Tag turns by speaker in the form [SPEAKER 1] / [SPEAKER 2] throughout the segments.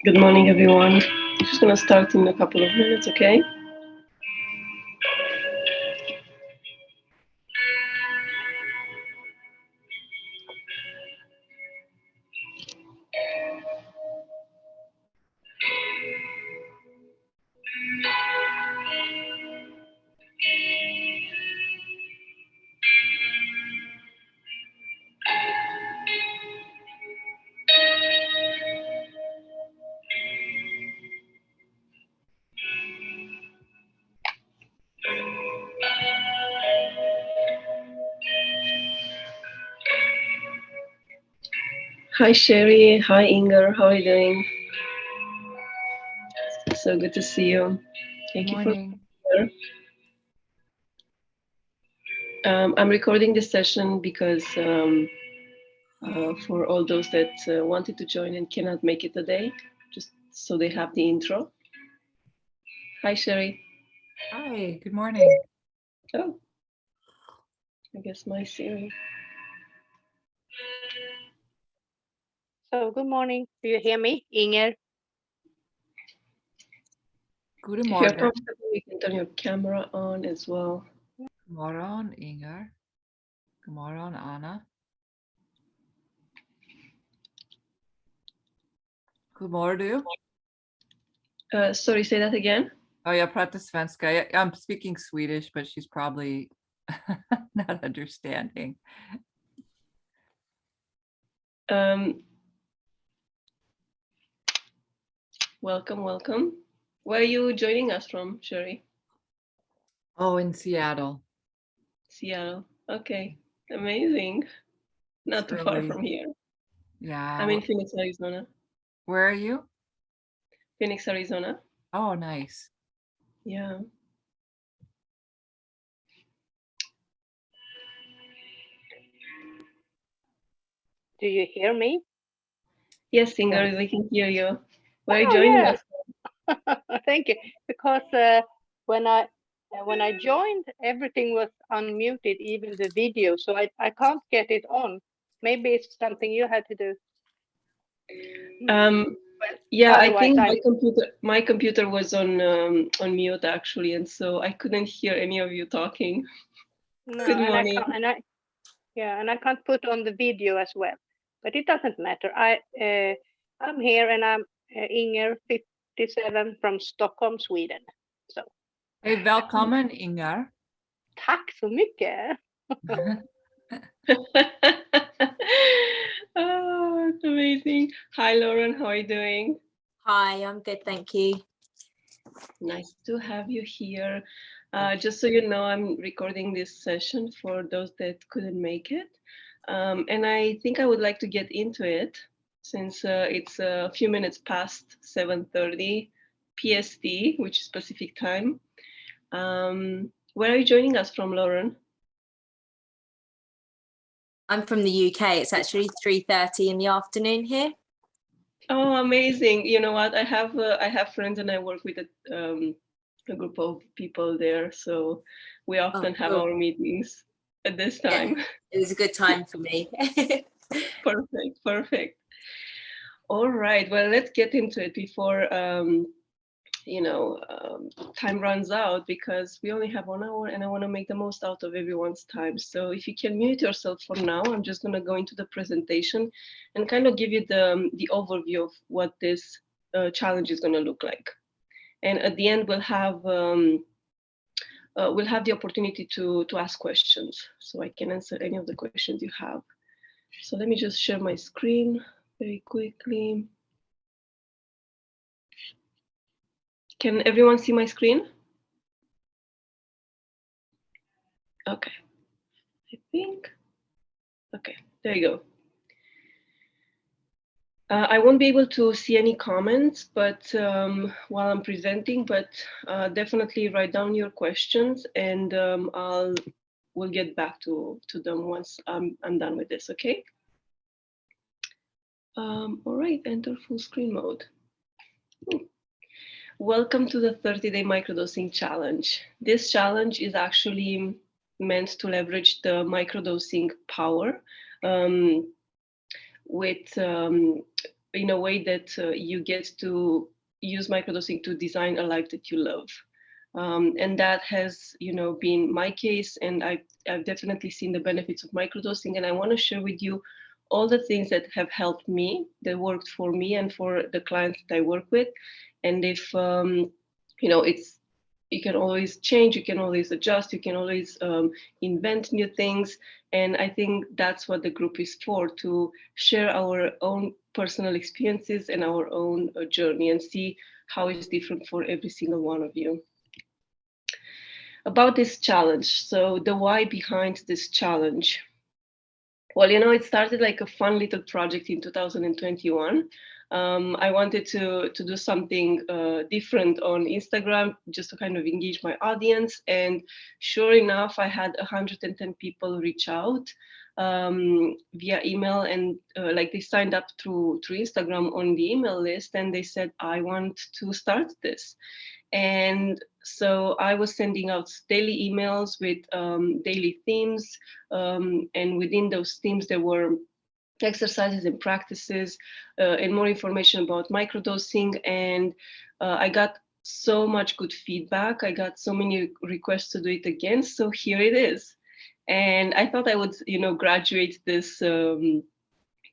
[SPEAKER 1] Good morning, everyone. Just gonna start in a couple of minutes, okay? Hi, Sherry. Hi, Inger. How are you doing? So good to see you.
[SPEAKER 2] Good
[SPEAKER 1] Thank you for
[SPEAKER 2] morning.
[SPEAKER 1] being here. I'm recording this session because for all those that wanted to join and cannot make it today, just so they have the intro. Hi, Sherry.
[SPEAKER 2] Hi, good morning.
[SPEAKER 1] Oh, I guess my Siri.
[SPEAKER 3] So good morning. Do you hear me, Inger?
[SPEAKER 2] Guten
[SPEAKER 1] If you're
[SPEAKER 2] Morgen.
[SPEAKER 1] comfortable, you can turn your camera on as well.
[SPEAKER 2] God morgon, Inger. God morgon, Anna. Hur mår du?
[SPEAKER 1] Sorry, say that again.
[SPEAKER 2] Oh, jag pratar svenska. I'm speaking Swedish, but she's probably not understanding.
[SPEAKER 1] Welcome. Where are you joining us from, Sherry?
[SPEAKER 2] Oh, in Seattle.
[SPEAKER 1] Seattle. Okay, amazing. Not too far from here.
[SPEAKER 2] Yeah.
[SPEAKER 1] I'm in Phoenix, Arizona.
[SPEAKER 2] Where are you?
[SPEAKER 1] Phoenix, Arizona.
[SPEAKER 2] Oh, nice.
[SPEAKER 1] Yeah.
[SPEAKER 3] Do you hear me?
[SPEAKER 1] Yes, Inger, we can hear you. Where are you
[SPEAKER 3] Oh,
[SPEAKER 1] joining
[SPEAKER 3] yeah.
[SPEAKER 1] us?
[SPEAKER 3] Thank you. Because when I joined, everything was unmuted, even the video, so I can't get it on. Maybe it's something you had to do.
[SPEAKER 1] Yeah, I
[SPEAKER 3] Otherwise,
[SPEAKER 1] think my computer was on mute actually, and so I couldn't hear any of you talking.
[SPEAKER 3] No,
[SPEAKER 1] Good morning.
[SPEAKER 3] and I can't put on the video as well. But it doesn't matter. I'm here, and I'm Inger, 57 from Stockholm, Sweden. So.
[SPEAKER 2] Hey, välkommen, Inger.
[SPEAKER 3] Tack så mycket.
[SPEAKER 1] Oh, it's amazing. Hi, Lauren. How are you doing?
[SPEAKER 4] Hi, I'm good, thank you.
[SPEAKER 1] Nice to have you here. Just so you know, I'm recording this session for those that couldn't make it. And I think I would like to get into it since it's a few minutes past 7:30 PST, which is Pacific time. Where are you joining us from, Lauren?
[SPEAKER 4] I'm from the UK. It's actually 3:30 in the afternoon here.
[SPEAKER 1] Oh, amazing! You know what? I have friends and I work with a group of people there, so we often have our meetings at this time.
[SPEAKER 4] Yeah, it was a good time for me.
[SPEAKER 1] Perfect. All right. Well, let's get into it before time runs out, because we only have 1 hour and I want to make the most out of everyone's time. So if you can mute yourself for now, I'm just going to go into the presentation and kind of give you the overview of what this challenge is going to look like. And at the end, we'll have the opportunity to ask questions, so I can answer any of the questions you have. So let me just share my screen very quickly. Can everyone see my screen? Okay, I think. Okay, there you go. I won't be able to see any comments, but while I'm presenting, but definitely write down your questions, and we'll get back to them once I'm done with this. Okay. All right, enter full screen mode. Welcome to the 30-day microdosing challenge. This challenge is actually meant to leverage the microdosing power with in a way that you get to use microdosing to design a life that you love. And that has, been my case, and I've definitely seen the benefits of microdosing, and I want to share with you all the things that have helped me, that worked for me and for the clients that I work with. And if it's, you can always change, you can always adjust, you can always invent new things. And I think that's what the group is for, to share our own personal experiences and our own journey, and see how it's different for every single one of you. About this challenge, so the why behind this challenge. Well, it started like a fun little project in 2021. I wanted to do something different on Instagram, just to kind of engage my audience. And sure enough, I had 110 people reach out via email, and like they signed up through Instagram on the email list, and they said, I want to start this. And so I was sending out daily emails with daily themes, and within those themes there were exercises and practices, and more information about microdosing. And I got so much good feedback. I got so many requests to do it again. So here it is. And I thought I would, graduate this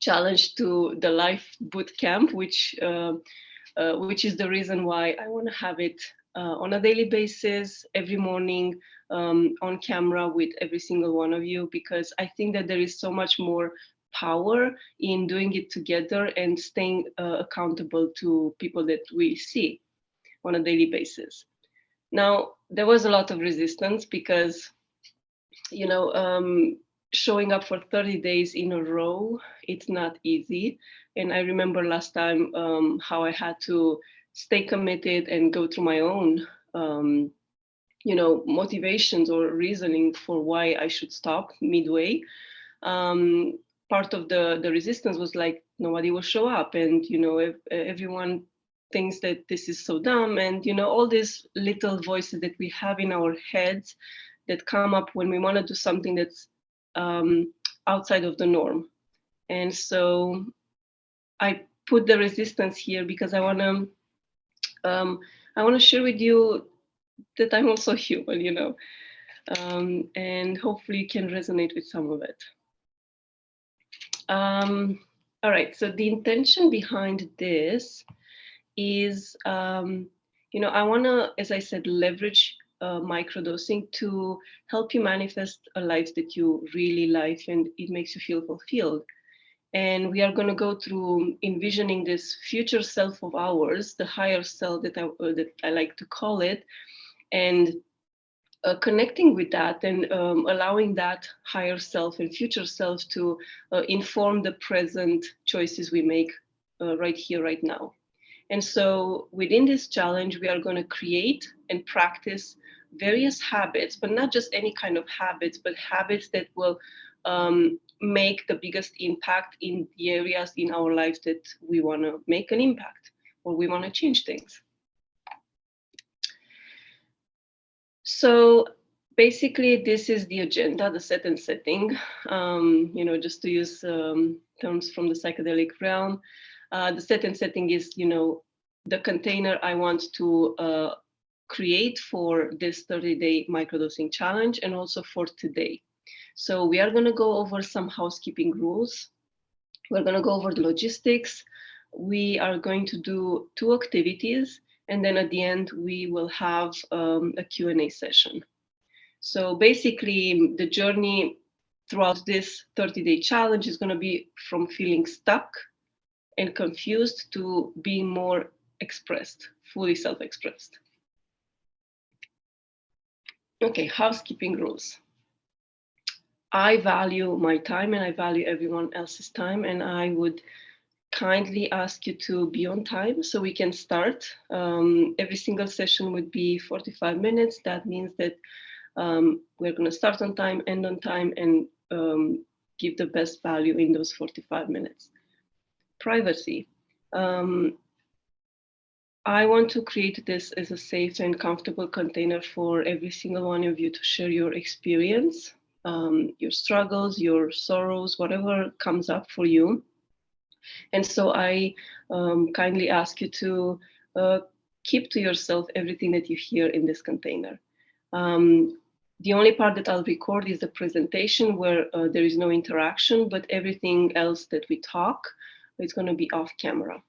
[SPEAKER 1] challenge to the Life Boot Camp, which is the reason why I want to have it on a daily basis, every morning, on camera with every single one of you, because I think that there is so much more power in doing it together and staying accountable to people that we see on a daily basis. Now, there was a lot of resistance because, showing up for 30 days in a row, it's not easy. And I remember last time how I had to stay committed and go through my own, motivations or reasoning for why I should stop midway. Part of the resistance was like, nobody will show up, and everyone thinks that this is so dumb, and all these little voices that we have in our heads that come up when we want to do something that's outside of the norm. And so I put the resistance here because I want to share with you that I'm also human, and hopefully you can resonate with some of it. All right, so the intention behind this is, I want to, as I said, leverage microdosing to help you manifest a life that you really like and it makes you feel fulfilled. And we are going to go through envisioning this future self of ours, the higher self that I like to call it, and connecting with that and allowing that higher self and future self to inform the present choices we make right here, right now. And so within this challenge, we are going to create and practice various habits, but not just any kind of habits, but habits that will make the biggest impact in the areas in our lives that we want to make an impact or we want to change things. So basically, this is the agenda, the set and setting, just to use terms from the psychedelic realm. The set and setting is, the container I want to create for this 30-day microdosing challenge and also for today. So we are going to go over some housekeeping rules. We're going to go over the logistics. We are going to do 2 activities. And then at the end, we will have a Q&A session. So basically, the journey throughout this 30-day challenge is going to be from feeling stuck and confused to being more expressed, fully self-expressed. Okay, housekeeping rules. I value my time and I value everyone else's time, and I would kindly ask you to be on time so we can start. Every single session would be 45 minutes. That means that we're going to start on time, end on time, and give the best value in those 45 minutes. Privacy. I want to create this as a safe and comfortable container for every single one of you to share your experience, your struggles, your sorrows, whatever comes up for you. And so I kindly ask you to keep to yourself everything that you hear in this container. The only part that I'll record is the presentation where there is no interaction, but everything else that we talk is going to be off camera.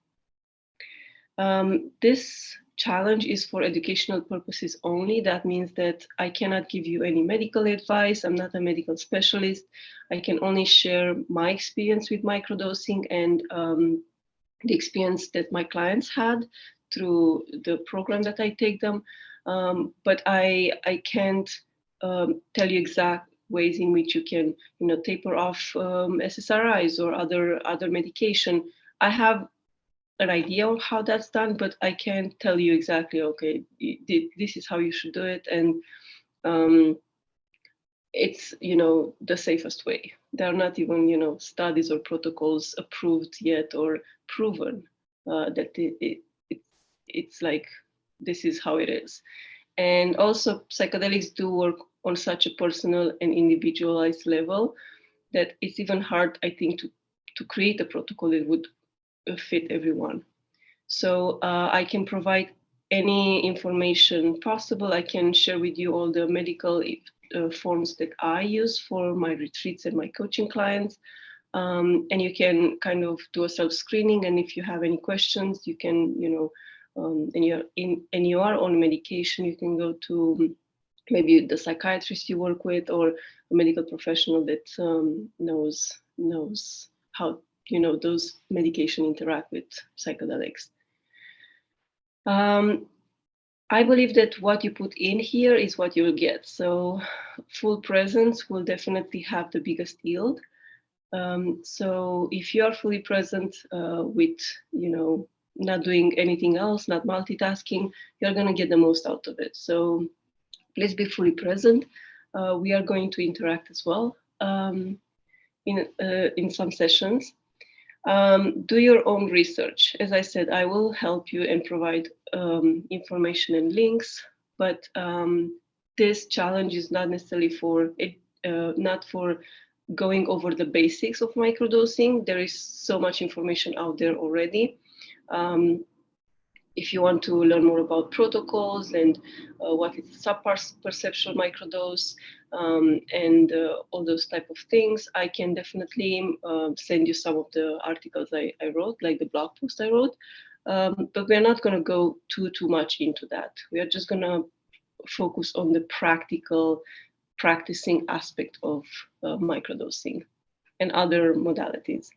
[SPEAKER 1] This challenge is for educational purposes only. That means that I cannot give you any medical advice. I'm not a medical specialist. I can only share my experience with microdosing and the experience that my clients had through the program that I take them. But I can't tell you exact ways in which you can, taper off SSRIs or other medication. I have an idea of how that's done, but I can't tell you exactly, okay, this is how you should do it. And it's, the safest way. There are not even, studies or protocols approved yet or proven that it's like, this is how it is. And also psychedelics do work on such a personal and individualized level that it's even hard, I think, to create a protocol that would fit everyone. So I can provide any information possible. I can share with you all the medical forms that I use for my retreats and my coaching clients. And you can kind of do a self-screening. And if you have any questions, you can, and you are on medication, you can go to maybe the psychiatrist you work with or a medical professional that knows how, those medication interact with psychedelics. I believe that what you put in here is what you will get. So full presence will definitely have the biggest yield. So if you are fully present with, not doing anything else, not multitasking, you're going to get the most out of it. So please be fully present. We are going to interact as well in some sessions. Do your own research. As I said, I will help you and provide information and links, but this challenge is not necessarily for not for going over the basics of microdosing. There is so much information out there already. If you want to learn more about protocols and what is sub-perceptual microdose and all those type of things, I can definitely send you some of the articles I wrote, like the blog post I wrote. But we're not going to go too much into that. We are just going to focus on the practical practicing aspect of microdosing and other modalities.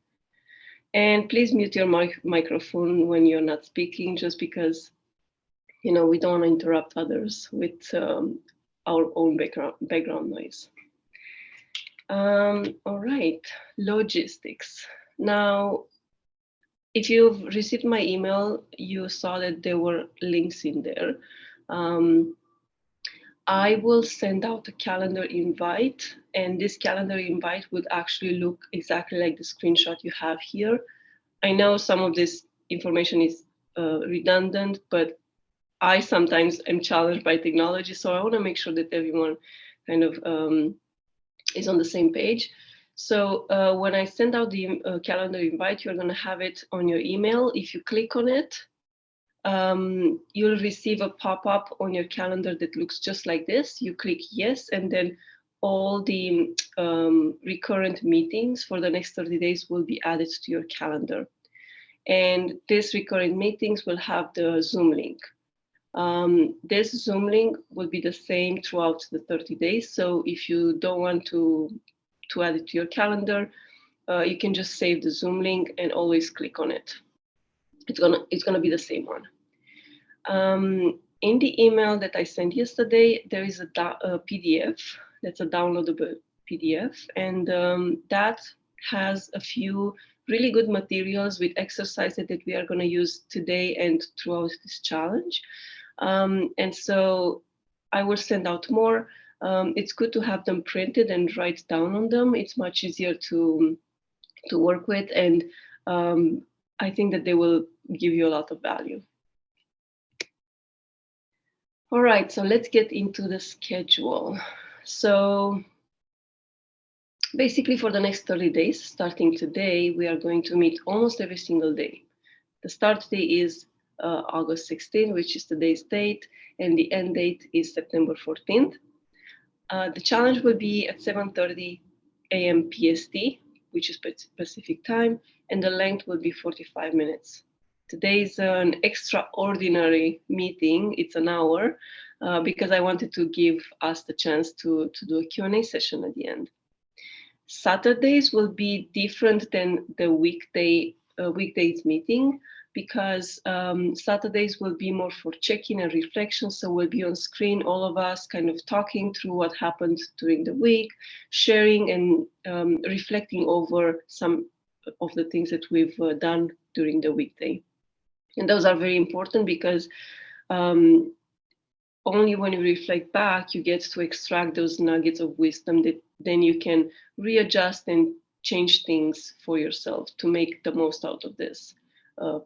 [SPEAKER 1] And please mute your microphone when you're not speaking, just because, we don't want to interrupt others with our own background noise. All right, logistics. Now, if you've received my email, you saw that there were links in there. I will send out a calendar invite, and this calendar invite would actually look exactly like the screenshot you have here. I know some of this information is redundant, but I sometimes am challenged by technology, so I want to make sure that everyone kind of is on the same page. So when I send out the calendar invite, you're going to have it on your email. If you click on it, you'll receive a pop-up on your calendar that looks just like this. You click yes, and then all the recurrent meetings for the next 30 days will be added to your calendar. And these recurrent meetings will have the Zoom link. This Zoom link will be the same throughout the 30 days. So if you don't want to add it to your calendar, you can just save the Zoom link and always click on it. It's gonna be the same one. In the email that I sent yesterday, there is a PDF that's a downloadable PDF, and that has a few really good materials with exercises that we are going to use today and throughout this challenge. And so I will send out more. It's good to have them printed and write down on them. It's much easier to work with, and I think that they will give you a lot of value. All right, so let's get into the schedule. So Basically, for the next 30 days, starting today, we are going to meet almost every single day. The start date is August 16, which is today's date, and the end date is September 14th. The challenge will be at 7:30 a.m. PST, which is Pacific time, and the length will be 45 minutes. Today is an extraordinary meeting. It's an hour because I wanted to give us the chance to do a Q&A session at the end. Saturdays will be different than the weekdays meeting because Saturdays will be more for check-in and reflection. So we'll be on screen, all of us kind of talking through what happened during the week, sharing and reflecting over some of the things that we've done during the weekday. And those are very important because only when you reflect back, you get to extract those nuggets of wisdom that then you can readjust and change things for yourself to make the most out of this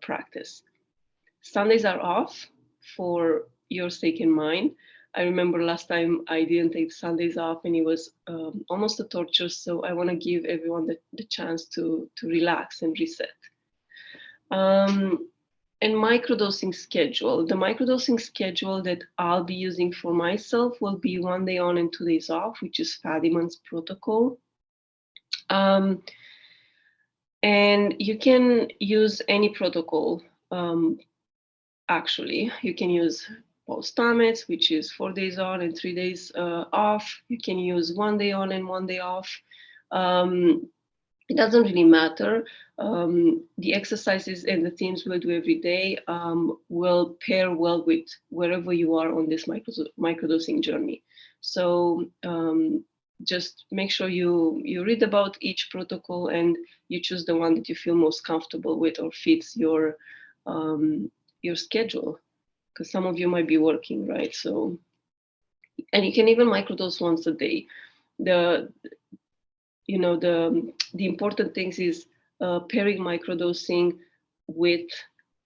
[SPEAKER 1] practice. Sundays are off for your sake and mine. I remember last time I didn't take Sundays off and it was almost a torture. So I want to give everyone the chance to relax and reset. And microdosing schedule. The microdosing schedule that I'll be using for myself will be 1 day on and 2 days off, which is Fadiman's protocol. And you can use any protocol. Actually, you can use Paul Stamets, which is 4 days on and 3 days off. You can use 1 day on and 1 day off. It doesn't really matter. The exercises and the themes we'll do every day will pair well with wherever you are on this microdosing journey. So just make sure you read about each protocol and you choose the one that you feel most comfortable with or fits your schedule, because some of you might be working, right? So, and you can even microdose once a day. The important things is pairing microdosing with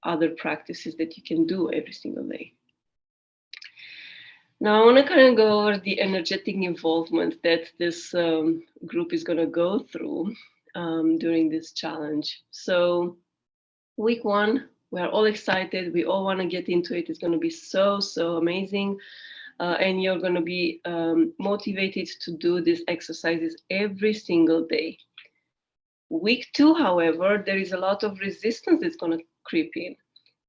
[SPEAKER 1] other practices that you can do every single day. Now I want to kind of go over the energetic involvement that this group is going to go through during this challenge. So week 1, we're all excited. We all want to get into it. It's going to be so amazing. And you're going to be motivated to do these exercises every single day. Week 2, however, there is a lot of resistance that's going to creep in.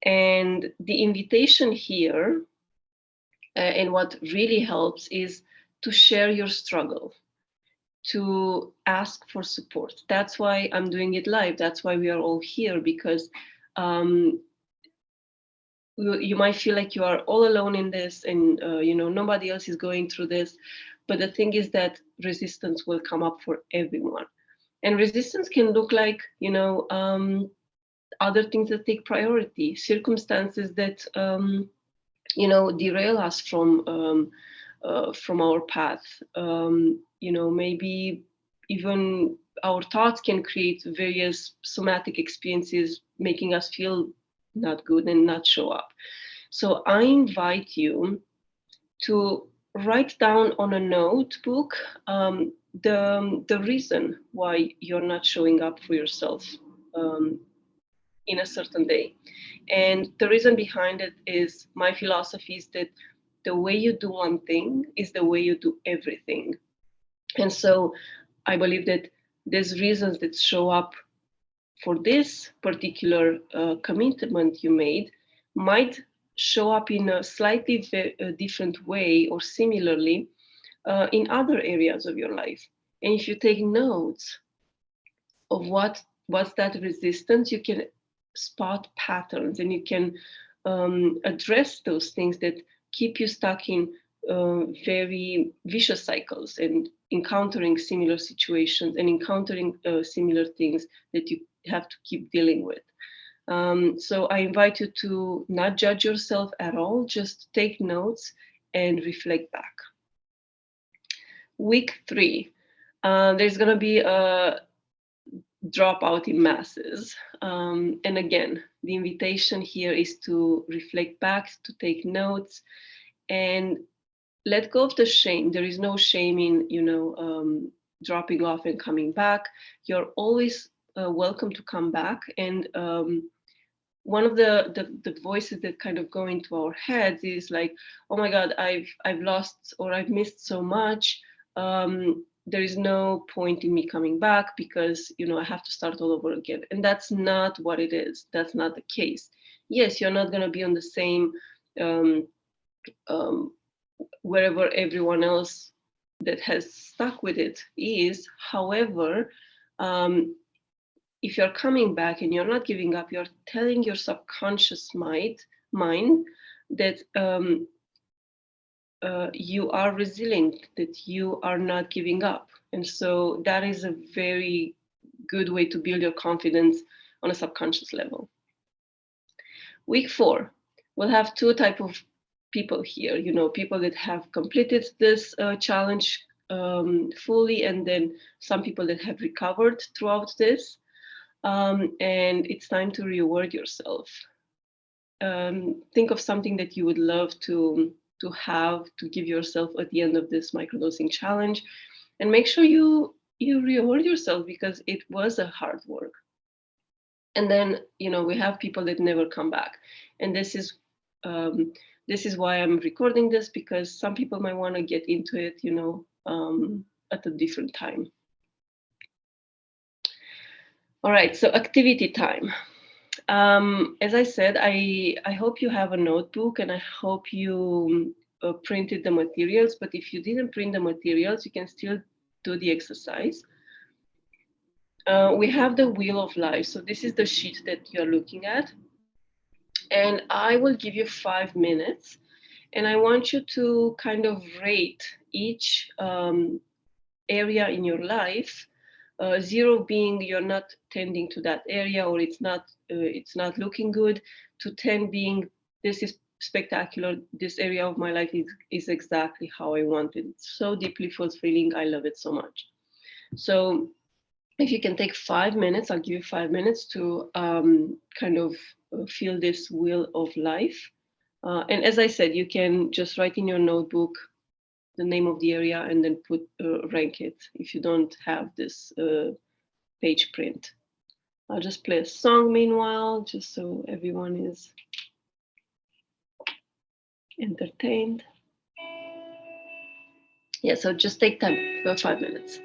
[SPEAKER 1] And the invitation here, and what really helps, is to share your struggle, to ask for support. That's why I'm doing it live. That's why we are all here, because you might feel like you are all alone in this and nobody else is going through this. But the thing is that resistance will come up for everyone. And resistance can look like, other things that take priority, circumstances that, derail us from our path. Maybe even our thoughts can create various somatic experiences, making us feel not good and not show up. So I invite you to write down on a notebook the reason why you're not showing up for yourself in a certain day. And the reason behind it is, my philosophy is that the way you do one thing is the way you do everything. And so I believe that there's reasons that show up for this particular commitment you made might show up in a slightly different way or similarly in other areas of your life. And if you take notes of what's that resistance, you can spot patterns and you can address those things that keep you stuck in very vicious cycles and encountering similar situations and encountering similar things that you have to keep dealing with. So I invite you to not judge yourself at all, just take notes and reflect back. Week 3, there's going to be a dropout in masses. And again, the invitation here is to reflect back, to take notes, and let go of the shame. There is no shame in, dropping off and coming back, you're always welcome to come back. And one of the voices that kind of go into our heads is like, oh my God, I've lost or I've missed so much. There is no point in me coming back because, you know, I have to start all over again. And that's not what it is. That's not the case. Yes, you're not going to be on the same wherever everyone else that has stuck with it is. However, if you're coming back and you're not giving up, you're telling your subconscious mind that you are resilient, that you are not giving up. And so that is a very good way to build your confidence on a subconscious level. Week 4, we'll have 2 types of people here, you know, people that have completed this challenge fully, and then some people that have recovered throughout this. And it's time to reward yourself. Think of something that you would love to have to give yourself at the end of this microdosing challenge, and make sure you reward yourself because it was a hard work. And then, you know, we have people that never come back, and this is why I'm recording this, because some people might want to get into it, you know, at a different time. All right, so activity time. As I said, I hope you have a notebook, and I hope you printed the materials, but if you didn't print the materials, you can still do the exercise. We have the wheel of life. So this is the sheet that you're looking at. And I will give you 5 minutes, and I want you to kind of rate each area in your life. 0 being you're not tending to that area, or it's not looking good, to 10 being this is spectacular, this area of my life is exactly how I want it. It's so deeply fulfilling, I love it so much. So if you can take 5 minutes, I'll give you 5 minutes to kind of feel this wheel of life. And as I said, you can just write in your notebook the name of the area and then put rank it if you don't have this page print. I'll just play a song meanwhile, just so everyone is entertained. Yeah, so just take time for 5 minutes.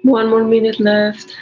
[SPEAKER 1] One more minute left.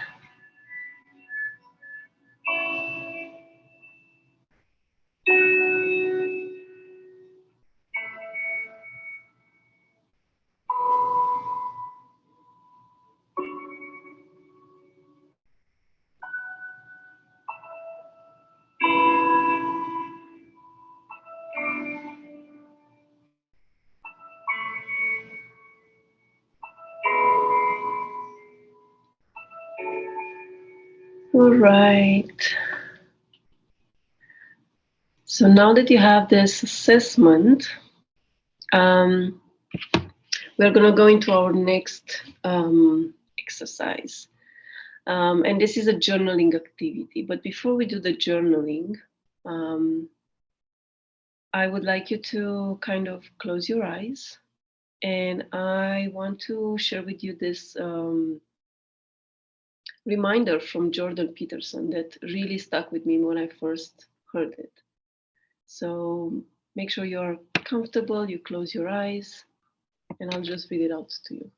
[SPEAKER 1] All right. So now that you have this assessment, we're going to go into our next exercise. And this is a journaling activity. But before we do the journaling, I would like you to kind of close your eyes. And I want to share with you this reminder from Jordan Peterson that really stuck with me when I first heard it. So make sure you're comfortable, you close your eyes, and I'll just read it out to you.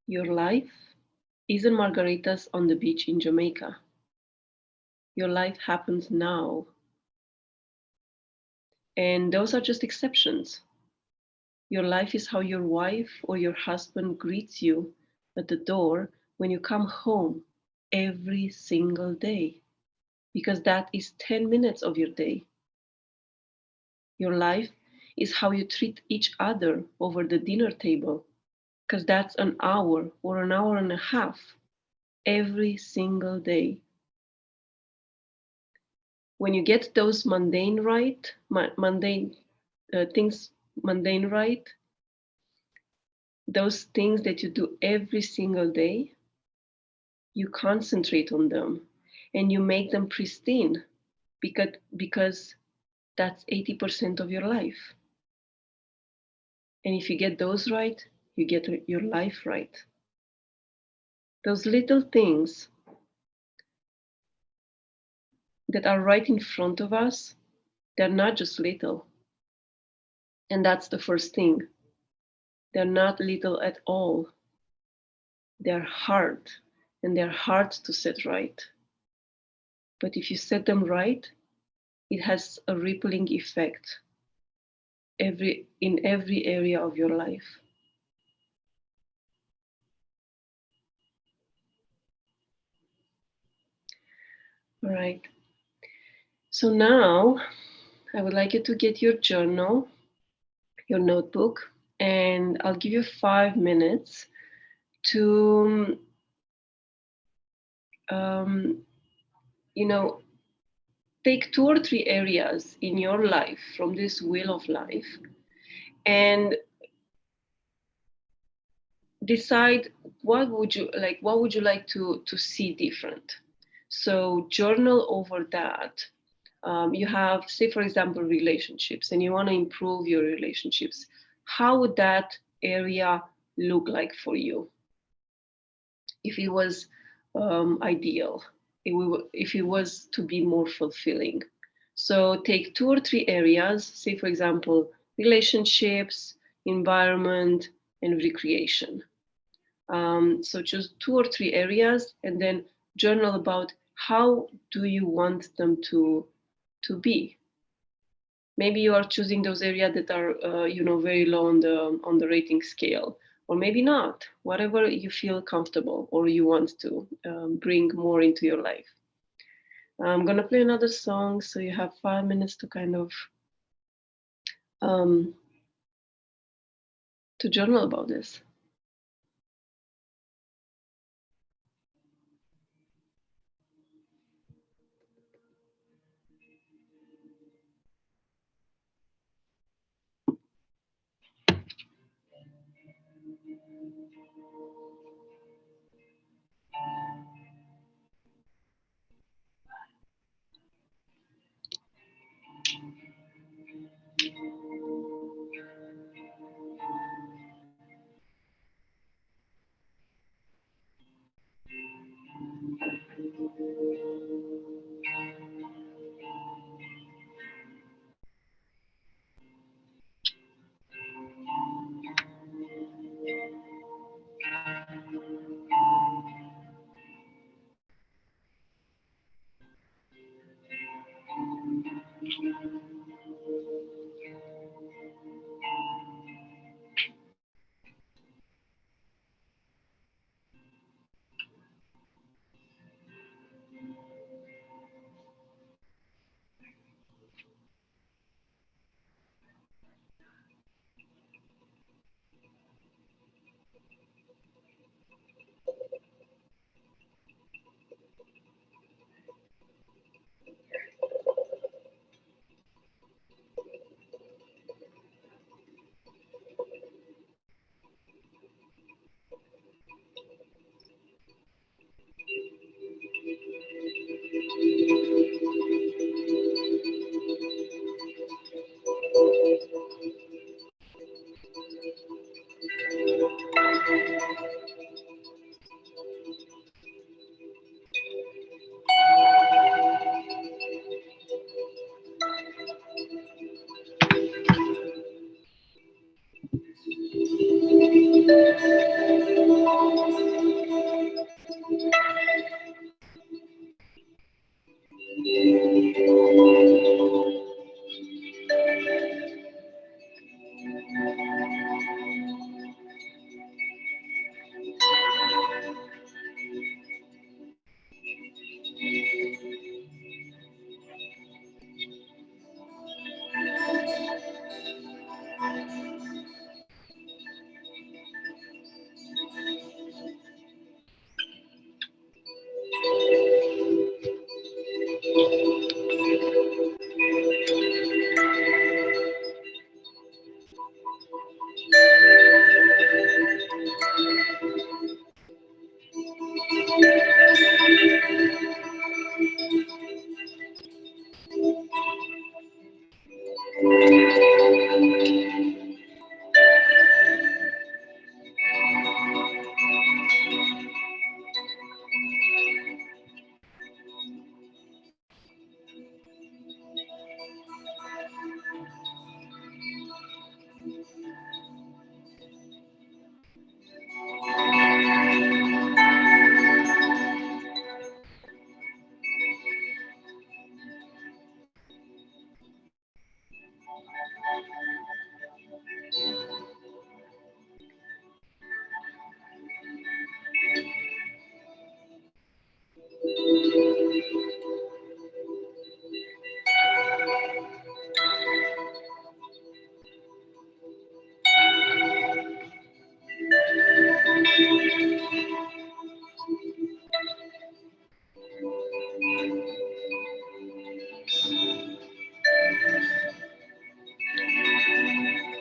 [SPEAKER 1] Your life isn't margaritas on the beach in Jamaica. Your life happens now. And those are just exceptions. Your life is how your wife or your husband greets you at the door when you come home every single day, because that is 10 minutes of your day. Your life is how you treat each other over the dinner table, because that's an hour or an hour and a half every single day. When you get those mundane right, things mundane right, those things that you do every single day, you concentrate on them and you make them pristine, because that's 80% of your life. And if you get those right, you get your life right. Those little things that are right in front of us, they're not just little. And that's the first thing. They're not little at all. They're hard, and they're hard to set right. But if you set them right, it has a rippling effect in every area of your life. All right. So now I would like you to get your journal, your notebook, and I'll give you 5 minutes to, take 2 or 3 areas in your life from this wheel of life and decide what would you like to see different. So journal over that. You have, say, for example, relationships, and you want to improve your relationships. How would that area look like for you if it was ideal, if it was to be more fulfilling? So take 2 or 3 areas, say, for example, relationships, environment, and recreation. So choose 2 or 3 areas and then journal about how do you want them to be. Maybe you are choosing those areas that are very low on the rating scale, or maybe not. Whatever you feel comfortable or you want to bring more into your life. I'm gonna play another song, so you have 5 minutes to kind of to journal about this.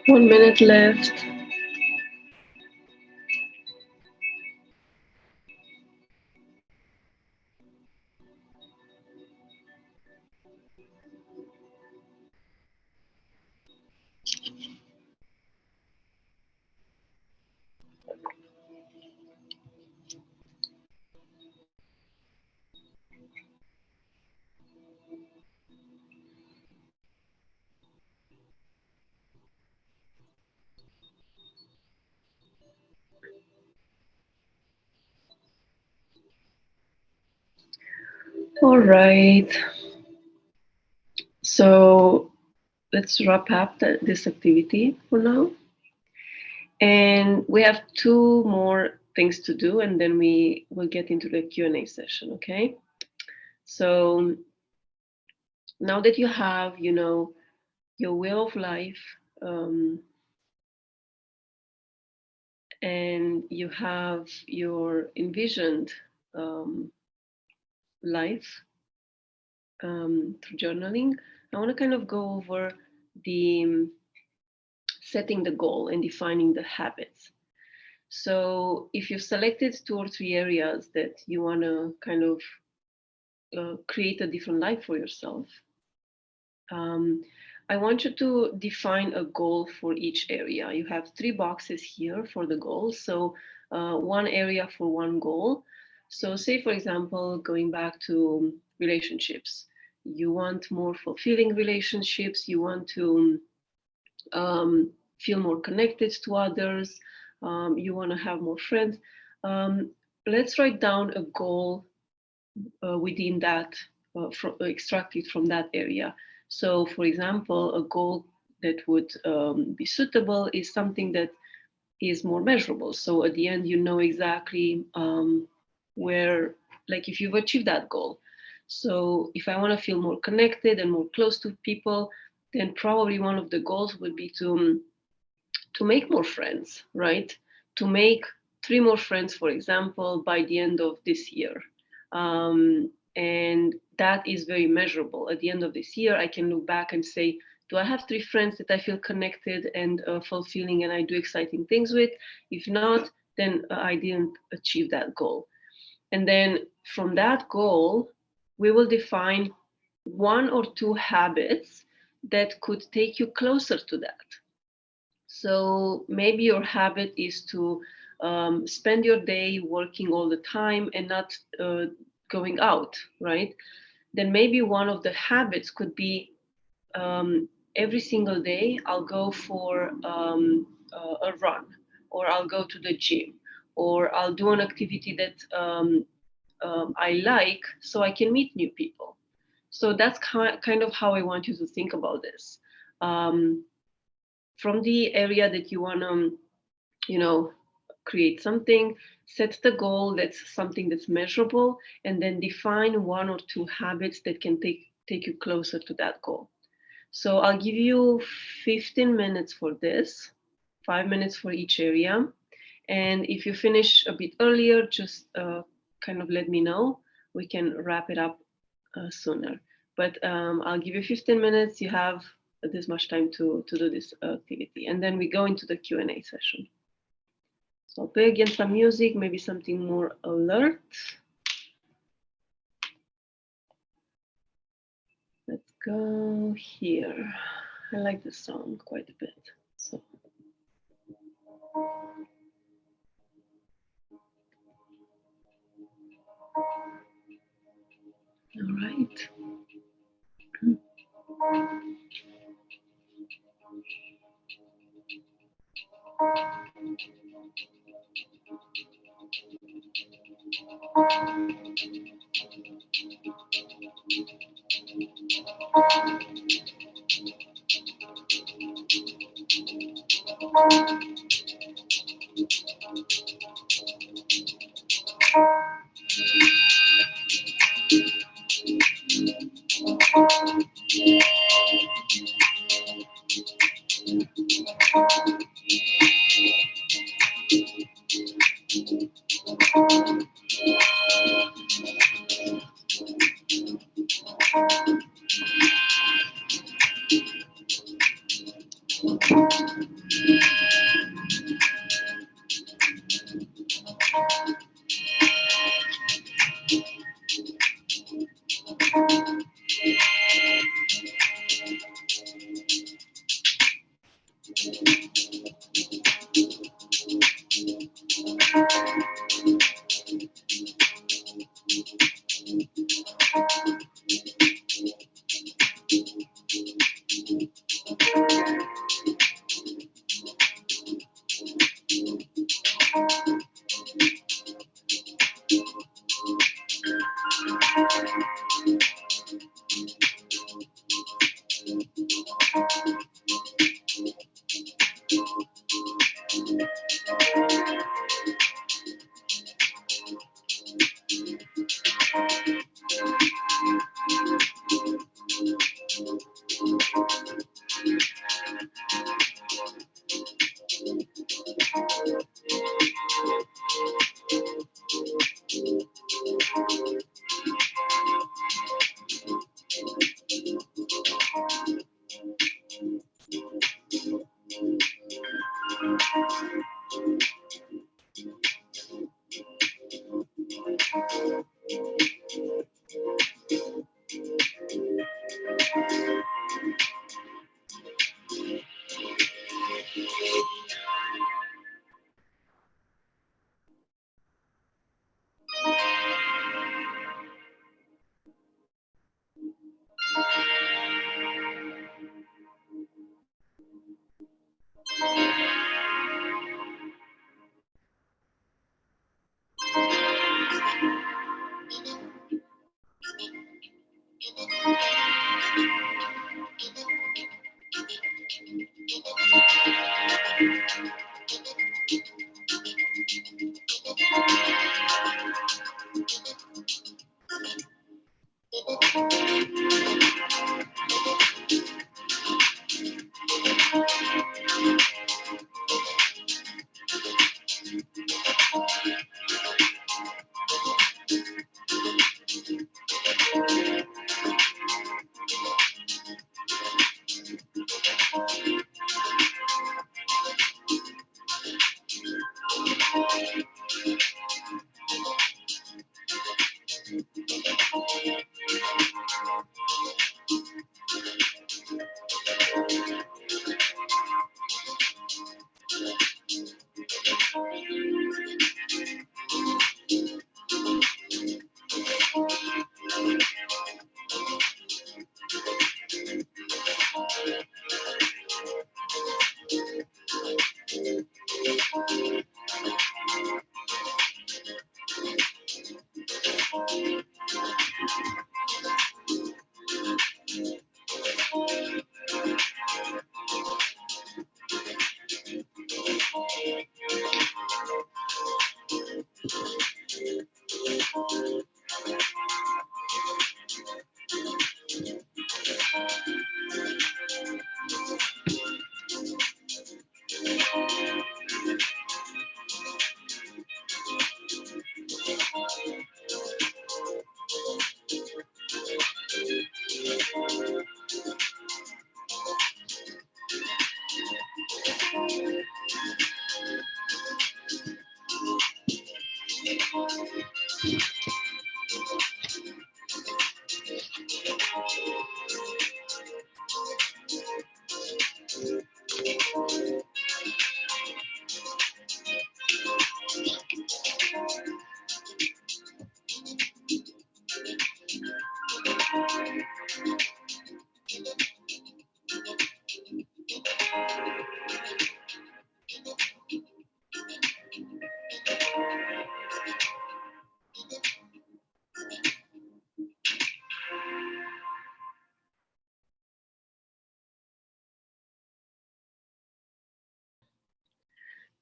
[SPEAKER 1] 1 minute left. All right. So let's wrap up this activity for now. And we have 2 more things to do, and then we will get into the Q&A session, okay? So now that you have, your way of life, and you have your envisioned life through journaling, I want to kind of go over the setting the goal and defining the habits. So if you've selected 2 or 3 areas that you want to kind of create a different life for yourself, I want you to define a goal for each area. You have 3 boxes here for the goals. So 1 area for 1 goal. So say, for example, going back to relationships, you want more fulfilling relationships, you want to feel more connected to others, you want to have more friends. Let's write down a goal within that, extracted from that area. So, for example, a goal that would be suitable is something that is more measurable. So at the end, you know exactly where, like if you've achieved that goal. So if I want to feel more connected and more close to people, then probably one of the goals would be to make more friends, right? To make 3 more friends, for example, by the end of this year. And that is very measurable. At the end of this year, I can look back and say, do I have 3 friends that I feel connected and fulfilling and I do exciting things with? If not, then I didn't achieve that goal. And then from that goal, we will define 1 or 2 habits that could take you closer to that. So maybe your habit is to spend your day working all the time and not going out, right? Then maybe one of the habits could be every single day I'll go for a run, or I'll go to the gym, or I'll do an activity that I like so I can meet new people. So that's kind of how I want you to think about this. From the area that you want to, create something, set the goal that's something that's measurable, and then define 1 or 2 habits that can take you closer to that goal. So I'll give you 15 minutes for this, 5 minutes for each area. And if you finish a bit earlier, just kind of let me know. We can wrap it up sooner. But I'll give you 15 minutes. You have this much time to do this activity. And then we go into the Q&A session. So I'll play again some music, maybe something more alert. Let's go here. I like the song quite a bit. So. All right.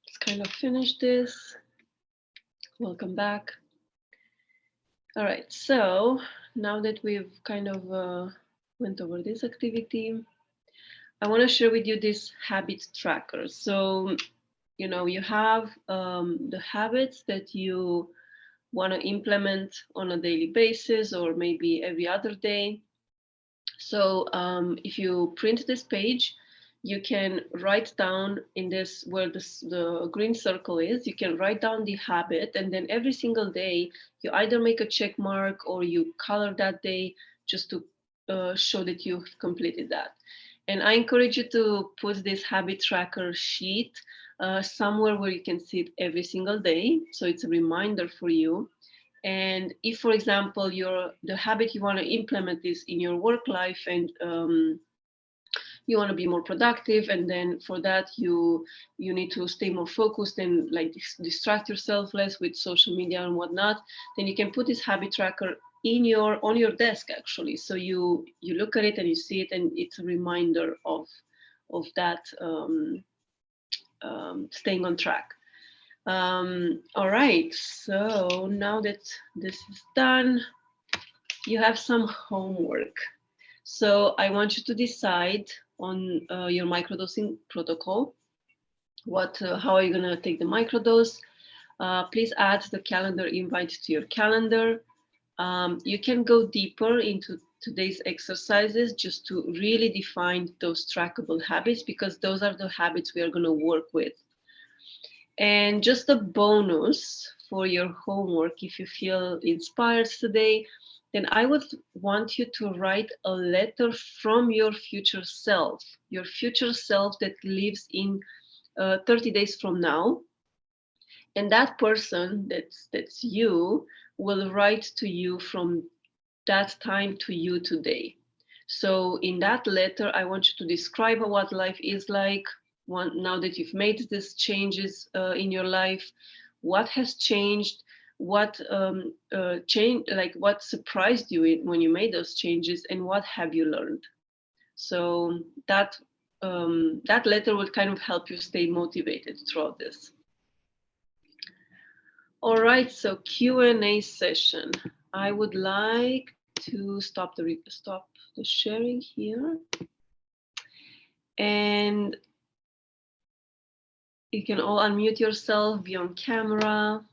[SPEAKER 1] Let's kind of finish this. Welcome back. All right, so now that we've kind of went over this activity, I want to share with you this habit tracker. So, you know, you have the habits that you want to implement on a daily basis or maybe every other day. So if you print this page, you can write down in this where the green circle is, you can write down the habit, and then every single day you either make a check mark or you color that day just to show that you've completed that. And I encourage you to put this habit tracker sheet somewhere where you can see it every single day. So it's a reminder for you. And if, for example, the habit you want to implement is in your work life and you want to be more productive, and then for that you need to stay more focused and like distract yourself less with social media and whatnot, then you can put this habit tracker on your desk actually. So you look at it and you see it, and it's a reminder of that staying on track. All right, so now that this is done, you have some homework. So I want you to decide on your microdosing protocol. How are you gonna take the microdose? Please add the calendar invite to your calendar. You can go deeper into today's exercises just to really define those trackable habits, because those are the habits we are gonna work with. And just a bonus for your homework, if you feel inspired today, then I would want you to write a letter from your future self that lives in 30 days from now. And that person, that's you, will write to you from that time to you today. So in that letter, I want you to describe what life is like now that you've made these changes in your life. What has changed? What what surprised you when you made those changes, and what have you learned? So that letter will kind of help you stay motivated throughout this. All right, so Q&A session. I would like to stop the sharing here. And you can all unmute yourself, be on camera.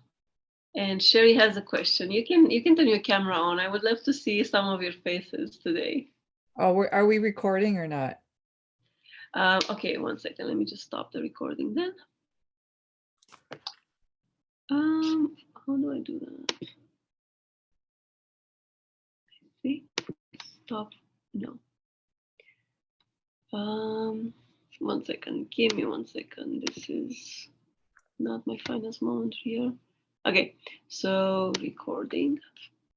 [SPEAKER 1] And Sherry has a question. You can turn your camera on. I would love to see some of your faces today.
[SPEAKER 2] Oh, are we recording or not?
[SPEAKER 1] Okay, 1 second. Let me just stop the recording then. How do I do that? See? Stop. No. 1 second. Give me 1 second. This is not my finest moment here. Okay, so recording.